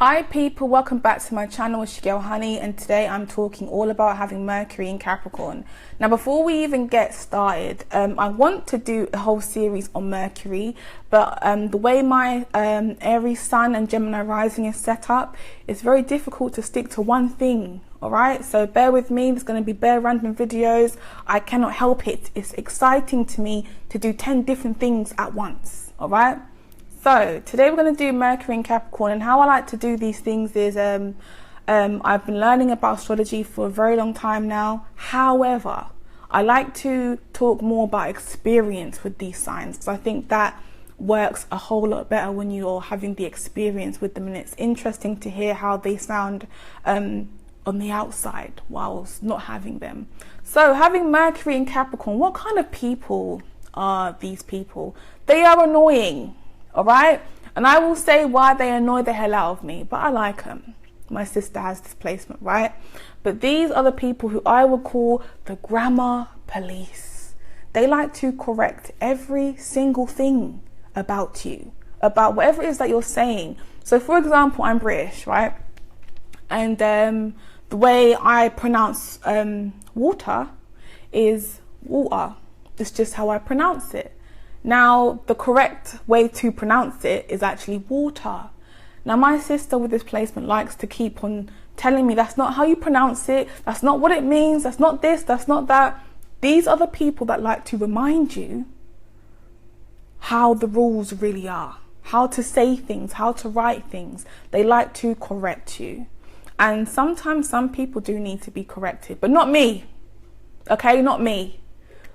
Hi people, welcome back to my channel. It's your girl Honey, and today I'm talking all about having Mercury in Capricorn. Now before we even get started, I want to do a whole series on Mercury, but the way my Aries Sun and Gemini Rising is set up, it's very difficult to stick to one thing. Alright, so bear with me, there's going to be bare random videos. I cannot help it. It's exciting to me to do 10 different things at once. Alright. So today we're going to do Mercury in Capricorn, and how I like to do these things is I've been learning about astrology for a very long time now. However, I like to talk more about experience with these signs, because I think that works a whole lot better when you're having the experience with them, and it's interesting to hear how they sound on the outside whilst not having them. So having Mercury in Capricorn, what kind of people are these people? They are annoying. All right, and I will say why they annoy the hell out of me, but I like them. My sister has this placement, right? But these are the people who I would call the grammar police. They like to correct every single thing about you, about whatever it is that you're saying. So for example, I'm British, right? And the way I pronounce water is water. It's just how I pronounce it. Now, the correct way to pronounce it is actually water. Now, my sister with this placement likes to keep on telling me that's not how you pronounce it, that's not what it means, that's not this, that's not that. These are the people that like to remind you how the rules really are, how to say things, how to write things. They like to correct you. And sometimes some people do need to be corrected, but not me, okay, not me.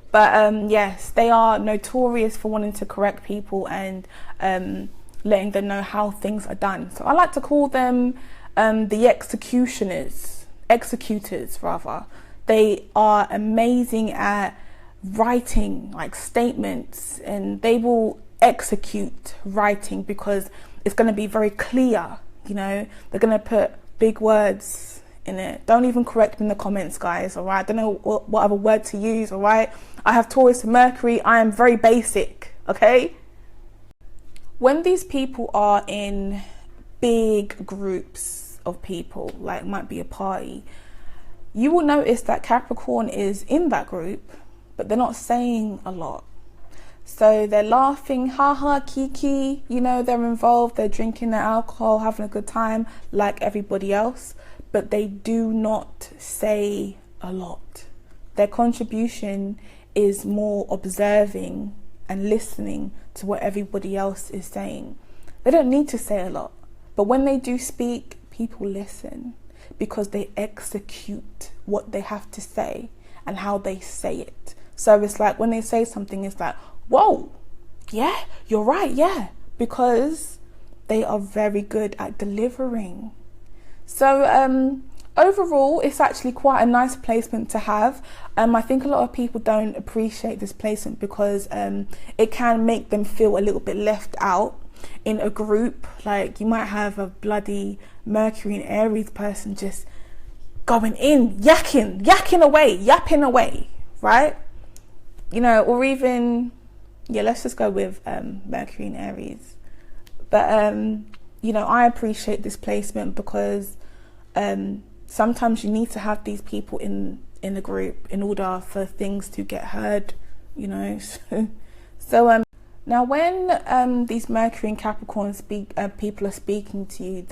But yes, they are notorious for wanting to correct people and letting them know how things are done. So I like to call them the executors rather. They are amazing at writing like statements, and they will execute writing because it's going to be very clear. You know, they're going to put big words in it. Don't even correct me in the comments, guys. All right, I don't know what other word to use. All right, I have Taurus and Mercury. I am very basic. Okay, when these people are in big groups of people, like might be a party, you will notice that Capricorn is in that group, but they're not saying a lot. So they're laughing, haha, kiki, you know, they're involved, they're drinking their alcohol, having a good time like everybody else, but they do not say a lot. Their contribution is more observing and listening to what everybody else is saying. They don't need to say a lot, but when they do speak, people listen because they execute what they have to say and how they say it. So it's like when they say something, it's like, whoa, yeah, you're right, yeah, because they are very good at delivering. So overall, it's actually quite a nice placement to have. I think a lot of people don't appreciate this placement because it can make them feel a little bit left out in a group. Like you might have a bloody Mercury and Aries person just going in, yapping away, right? You know, or even, yeah, let's just go with Mercury and Aries. But you know, I appreciate this placement because sometimes you need to have these people in a group in order for things to get heard, you know. So now when these Mercury and Capricorn people are speaking to you,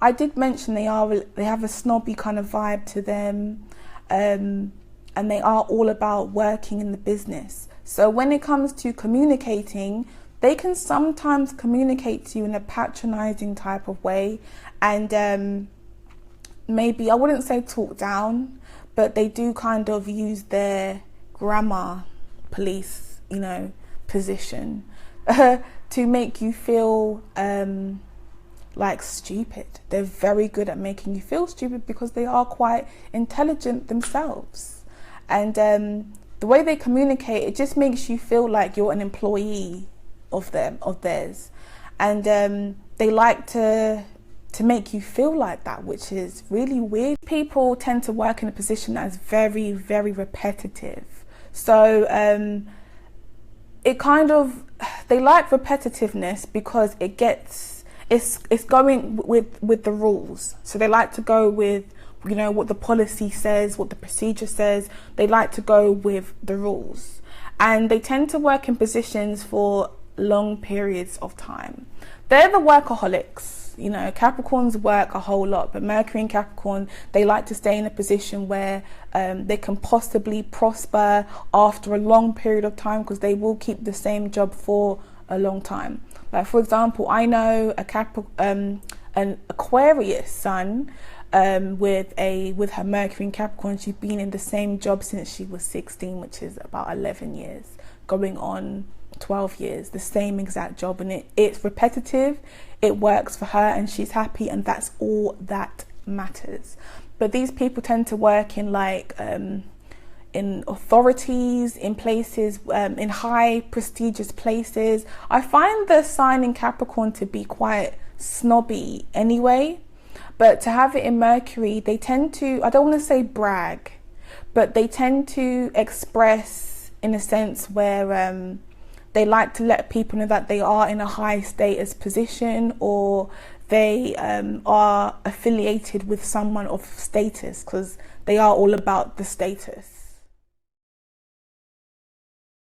I did mention they have a snobby kind of vibe to them, and they are all about working in the business. So when it comes to communicating, they can sometimes communicate to you in a patronizing type of way, and maybe, I wouldn't say talk down, but they do kind of use their grammar police, you know, position to make you feel like stupid. They're very good at making you feel stupid because they are quite intelligent themselves. And the way they communicate, it just makes you feel like you're an employee of theirs. And they like to make you feel like that, which is really weird. People tend to work in a position that is very, very repetitive. So it kind of, they like repetitiveness because it it's going with the rules. So they like to go with, you know, what the policy says, what the procedure says. They like to go with the rules, and they tend to work in positions for long periods of time. They're the workaholics. You know, Capricorns work a whole lot, but Mercury and Capricorn, they like to stay in a position where they can possibly prosper after a long period of time, because they will keep the same job for a long time. Like, for example, I know an Aquarius sun with her Mercury in Capricorn. She's been in the same job since she was 16, which is about 11 years, going on 12 years, the same exact job, and it's repetitive, it works for her, and she's happy, and that's all that matters. But these people tend to work in in authorities, in places, in high prestigious places. I find the sign in Capricorn to be quite snobby anyway, but to have it in Mercury, they tend to, I don't want to say brag, but they tend to express in a sense where they like to let people know that they are in a high status position, or they are affiliated with someone of status, because they are all about the status.